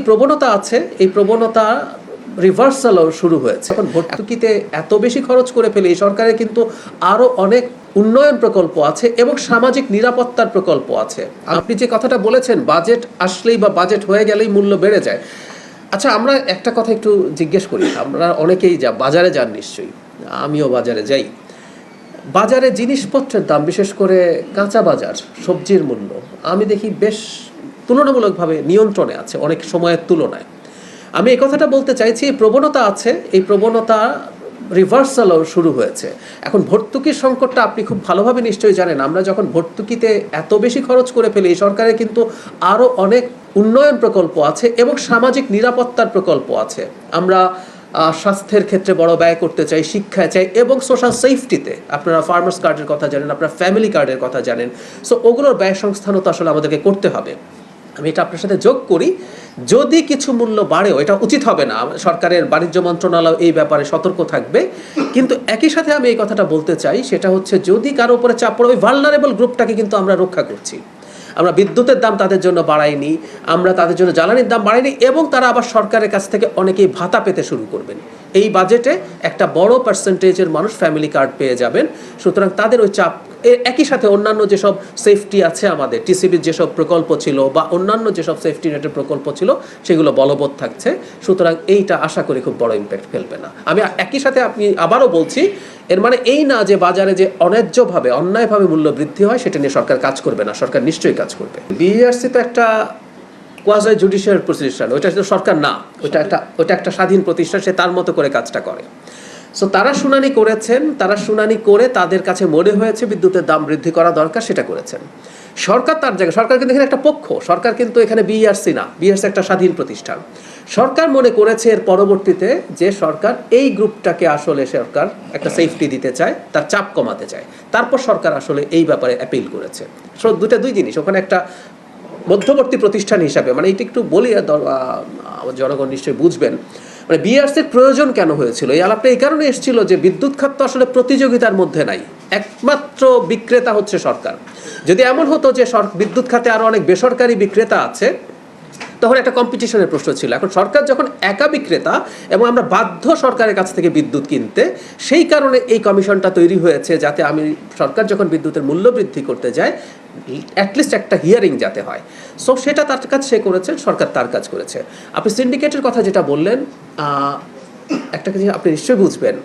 প্রবণতা আছে, এই প্রবণতা রিভার্সালও শুরু হয়েছে। এখন ভর্তুকিতে এত বেশি খরচ করে ফেলে এই সরকারের কিন্তু আরও অনেক উন্নয়ন প্রকল্প আছে এবং সামাজিক নিরাপত্তার প্রকল্প আছে। আপনি যে কথাটা বলেছেন বাজেট আসলেই বা বাজেট হয়ে গেলেই মূল্য বেড়ে যায়, আচ্ছা আমরা একটা কথা একটু জিজ্ঞেস করি, আমরা অনেকেই বাজারে যান নিশ্চয়ই, আমিও বাজারে যাই। বাজারে জিনিসপত্রের দাম, বিশেষ করে কাঁচা বাজার সবজির মূল্য আমি দেখি বেশ তুলনামূলকভাবে নিয়ন্ত্রণে আছে অনেক সময়ের তুলনায়। আমি এই কথাটা বলতে চাইছি, এই প্রবণতা আছে, এই প্রবণতা রিভার্সালও শুরু হয়েছে। এখন ভর্তুকির সংকটটা আপনি খুব ভালোভাবে নিশ্চয়ই জানেন। আমরা যখন ভর্তুকিতে এত বেশি খরচ করে ফেলি এই সরকারের কিন্তু আরও অনেক উন্নয়ন প্রকল্প আছে এবং সামাজিক নিরাপত্তার প্রকল্প আছে। আমরা স্বাস্থ্যের ক্ষেত্রে বড় ব্যয় করতে চাই, শিক্ষায় চাই এবং সোশ্যাল সেফটিতে আপনারা ফার্মার্স কার্ডের কথা জানেন, আপনারা ফ্যামিলি কার্ডের কথা জানেন। সো ওগুলোর ব্যয় সংস্থানও তো আসলে আমাদেরকে করতে হবে। আমি এটা আপনার সাথে যোগ করি, যদি কিছু মূল্য বাড়েও এটা উচিত হবে না, সরকারের বাণিজ্য মন্ত্রণালয় এই ব্যাপারে সতর্ক থাকবে। কিন্তু একই সাথে আমি এই কথাটা বলতে চাই, সেটা হচ্ছে যদি কারো উপরে চাপ পড়ে, ওই ভালনারেবল গ্রুপটাকে কিন্তু আমরা রক্ষা করছি। আমরা বিদ্যুতের দাম তাদের জন্য বাড়াইনি, আমরা তাদের জন্য জ্বালানির দাম বাড়াইনি, এবং তারা আবার সরকারের কাছ থেকে অনেকেই ভাতা পেতে শুরু করবেন। এই বাজেটে একটা বড় পার্সেন্টেজের মানুষ ফ্যামিলি কার্ড পেয়ে যাবেন। সুতরাং তাদের ওই চাপ, একই সাথে অন্যান্য যেসব সেফটি আছে, আমাদের টিসিবির যেসব প্রকল্প ছিল বা অন্যান্য যেসব সেফটি নেটের প্রকল্প ছিল সেগুলো বলবৎ থাকছে। সুতরাং এইটা আশা করি খুব বড় ইম্প্যাক্ট ফেলবে না। আমি একই সাথে আপনি আবারও বলছি, এর মানে এই না যে বাজারে যে অন্যায্যভাবে অন্যায়ভাবে মূল্য বৃদ্ধি হয় সেটা নিয়ে সরকার কাজ করবে না। সরকার নিশ্চয়ই কাজ করবে। বিইআরসি তো একটা কোয়াজি জুডিশিয়াল প্রতিষ্ঠান, ওইটা সরকার না, ওইটা একটা স্বাধীন প্রতিষ্ঠান, সে তার মতো করে কাজটা করে। সো তারা শুনানি করেছেন, তারা শুনানি করে তাদের কাছে মনে হয়েছে বিদ্যুতের দাম বৃদ্ধি করা দরকার, সেটা করেছেন। সরকার তার জায়গায়, সরকার কিন্তু এখানে একটা পক্ষ, সরকার কিন্তু এখানে বিইআরসি না, বিইআরসি একটা স্বাধীন প্রতিষ্ঠান। সরকার মনে করেছে এর পরবর্তীতে যে সরকার এই গ্রুপটাকে আসলে সরকার একটা সেফটি দিতে চায়, তার চাপ কমাতে চায়, তারপর সরকার আসলে এই ব্যাপারে অ্যাপিল করেছে। সো দুই জিনিস, ওখানে একটা মধ্যবর্তী প্রতিষ্ঠান হিসাবে, মানে এটা একটু বলি, জনগণ নিশ্চয়ই বুঝবেন, মানে বিইআরসির প্রয়োজন কেন হয়েছিল। এই আলাপটা এই কারণে এসেছিল যে বিদ্যুৎ খাত তো আসলে প্রতিযোগিতার মধ্যে নাই, একমাত্র বিক্রেতা হচ্ছে সরকার। যদি এমন হতো যে বিদ্যুৎ খাতে আরও অনেক বেসরকারি বিক্রেতা আছে, তখন একটা কম্পিটিশনের প্রশ্ন ছিল। এখন সরকার যখন একা বিক্রেতা এবং আমরা বাধ্য সরকারের কাছ থেকে বিদ্যুৎ কিনতে, সেই কারণে এই কমিশনটা তৈরি হয়েছে, যাতে সরকার যখন বিদ্যুতের মূল্য বৃদ্ধি করতে যায় অ্যাটলিস্ট একটা হিয়ারিং যাতে হয়। সো সেটা তার কাজ সে করেছেন, সরকার তার কাজ করেছে। আপনি সিন্ডিকেটের কথা যেটা বললেন, একটা জিনিস আপনি নিশ্চয়ই বুঝবেন,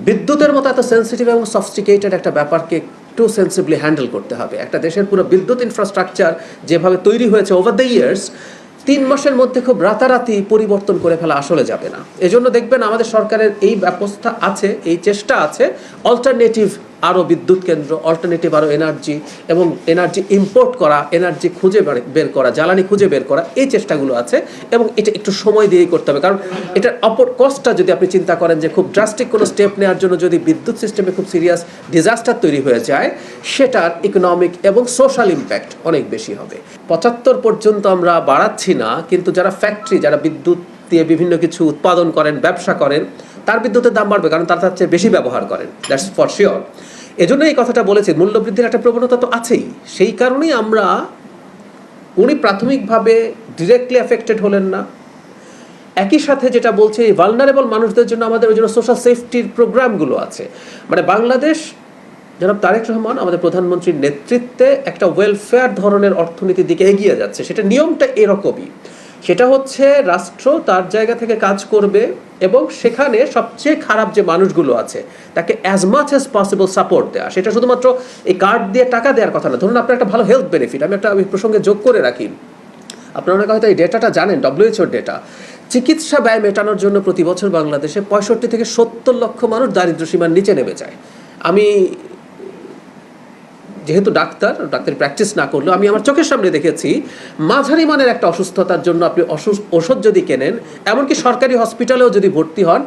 বিদ্যুতের মতো এত সেন্সিটিভ এবং সফিস্টিকেটেড একটা ব্যাপারকে একটু সেন্সিবলি হ্যান্ডেল করতে হবে। একটা দেশের পুরো বিদ্যুৎ ইনফ্রাস্ট্রাকচার যেভাবে তৈরি হয়েছে ওভার দ্য ইয়ার্স, 3 মাসের মধ্যে খুব রাতারাতি পরিবর্তন করে ফেলা আসলে যাবে না। এজন্য দেখবেন আমাদের সরকারের এই ব্যবস্থা আছে, এই চেষ্টা আছে, অল্টারনেটিভ আরও বিদ্যুৎ কেন্দ্র, অল্টারনেটিভ আরও এনার্জি এবং এনার্জি ইম্পোর্ট করা, এনার্জি খুঁজে বের করা, জ্বালানি খুঁজে বের করা, এই চেষ্টাগুলো আছে। এবং এটা একটু সময় দিয়েই করতে হবে, কারণ এটার অপর কস্টটা যদি আপনি চিন্তা করেন যে খুব ড্রাস্টিক কোনো স্টেপ নেওয়ার জন্য যদি বিদ্যুৎ সিস্টেমে খুব সিরিয়াস ডিজাস্টার তৈরি হয়ে যায়, সেটার ইকোনমিক এবং সোশ্যাল ইম্প্যাক্ট অনেক বেশি হবে। 75 পর্যন্ত আমরা বাড়াচ্ছি না, কিন্তু যারা ফ্যাক্টরি, যারা বিদ্যুৎ দিয়ে বিভিন্ন কিছু উৎপাদন করেন, ব্যবসা করেন, তার বিদ্যুতের দাম বাড়বে, কারণ তার চেয়ে বেশি ব্যবহার করেন। That's for sure. এজন্য এই কথাটা বলেছি, মূল্যবৃদ্ধির একটা প্রবণতা তো আছেই। সেই কারণেই উনি প্রাথমিকভাবে ডিরেক্টলি এফেক্টেড হলেন না। একই সাথে যেটা বলছে, এই ভালনারেবল মানুষদের জন্য আমাদের ওই জন্য সোশ্যাল সেফটির প্রোগ্রামগুলো আছে। মানে বাংলাদেশ, জনাব তারেক রহমান আমাদের প্রধানমন্ত্রীর নেতৃত্বে একটা ওয়েলফেয়ার ধরনের অর্থনীতির দিকে এগিয়ে যাচ্ছে। সেটা নিয়মটা এরকমই, সেটা হচ্ছে রাষ্ট্র তার জায়গা থেকে কাজ করবে এবং সেখানে সবচেয়ে খারাপ যে মানুষগুলো আছে তাকে as much as possible support দেওয়া। সেটা শুধুমাত্র এই কার্ড দিয়ে টাকা দেওয়ার কথা না। ধরুন আপনার একটা ভালো হেলথ বেনিফিট, আমি প্রসঙ্গে যোগ করে রাখি, আপনারা অনেকে হয়তো এই ডেটাটা জানেন, WHO ডেটা, চিকিৎসা ব্যয় মেটানোর জন্য প্রতি বছর বাংলাদেশে 65 থেকে 70 লক্ষ মানুষ দারিদ্র্য সীমার নিচে নেমে যায়। আমি যেহেতু ডাক্তারি প্র্যাকটিস না করলেও আমি আমার চোখের সামনে দেখেছি, মাঝারি মানের একটা অসুস্থতার জন্য আপনি ওষুধ যদি কেনেন, এমনকি সরকারি হসপিটালেও যদি ভর্তি হন,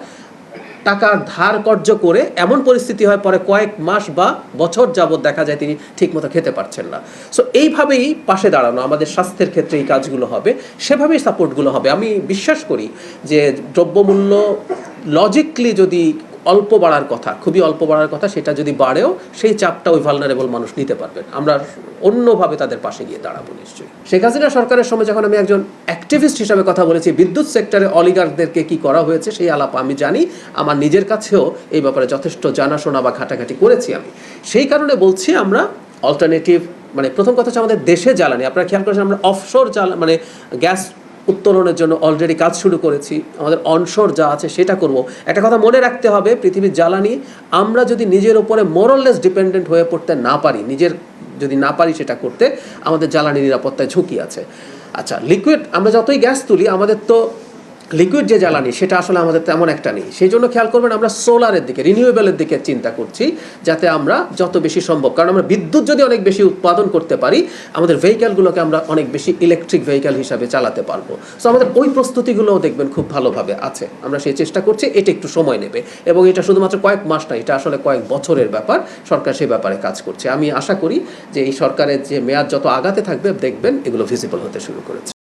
টাকা ধার কর্য করে এমন পরিস্থিতি হয় পরে কয়েক মাস বা বছর যাবৎ দেখা যায় তিনি ঠিকমতো খেতে পারছেন না। সো এইভাবেই পাশে দাঁড়ানো, আমাদের স্বাস্থ্যের ক্ষেত্রে এই কাজগুলো হবে, সেভাবেই সাপোর্টগুলো হবে। আমি বিশ্বাস করি যে দ্রব্যমূল্য লজিকলি যদি অল্প বাড়ার কথা, খুবই অল্প বাড়ার কথা, সেটা যদি বাড়েও সেই চাপটা ওই ভালনারেবল মানুষ নিতে পারবেন। আমরা অন্যভাবে তাদের পাশে গিয়ে দাঁড়াবো নিশ্চয়ই। শেখ হাসিনা সরকারের সময় যখন আমি একজন অ্যাক্টিভিস্ট হিসাবে কথা বলেছি, বিদ্যুৎ সেক্টরে অলিগারদেরকে কি করা হয়েছে সেই আলাপ আমি জানি, আমার নিজের কাছেও এই ব্যাপারে যথেষ্ট জানাশোনা বা ঘাটাঘাটি করেছি আমি। সেই কারণে বলছি আমরা অল্টারনেটিভ, মানে প্রথম কথা হচ্ছে আমাদের দেশে জ্বালানি, আপনারা খেয়াল করেছেন আমরা অফশোর মানে গ্যাস উত্তোলনের জন্য অলরেডি কাজ শুরু করেছি, আমাদের অনশোর যা আছে সেটা করব। একটা কথা মনে রাখতে হবে, পৃথিবীর জ্বালানি আমরা যদি নিজের উপরে মোরলেস ডিপেন্ডেন্ট হয়ে পড়তে না পারি, যদি না পারি সেটা করতে, আমাদের জ্বালানি নিরাপত্তায় ঝুঁকি আছে। আচ্ছা, লিকুইড আমরা যতই গ্যাস তুলি, আমাদের তো লিকুইড যে জ্বালানি সেটা আসলে আমাদের তেমন একটা নেই। সেই জন্য খেয়াল করবেন আমরা সোলারের দিকে, রিনিউয়েবলের দিকে চিন্তা করছি, যাতে আমরা যত বেশি সম্ভব, কারণ আমরা বিদ্যুৎ যদি অনেক বেশি উৎপাদন করতে পারি, আমাদের ভেহিক্যালগুলোকে আমরা অনেক বেশি ইলেকট্রিক ভেহিক্যাল হিসাবে চালাতে পারবো। সো আমাদের ওই প্রস্তুতিগুলোও দেখবেন খুব ভালোভাবে আছে, আমরা সেই চেষ্টা করছি। এটা একটু সময় নেবে এবং এটা শুধুমাত্র কয়েক মাস না, এটা আসলে কয়েক বছরের ব্যাপার। সরকার সেই ব্যাপারে কাজ করছে। আমি আশা করি যে এই সরকারের যে মেয়াদ যত আগাতে থাকবে, দেখবেন এগুলো ভিজিবল হতে শুরু করেছে।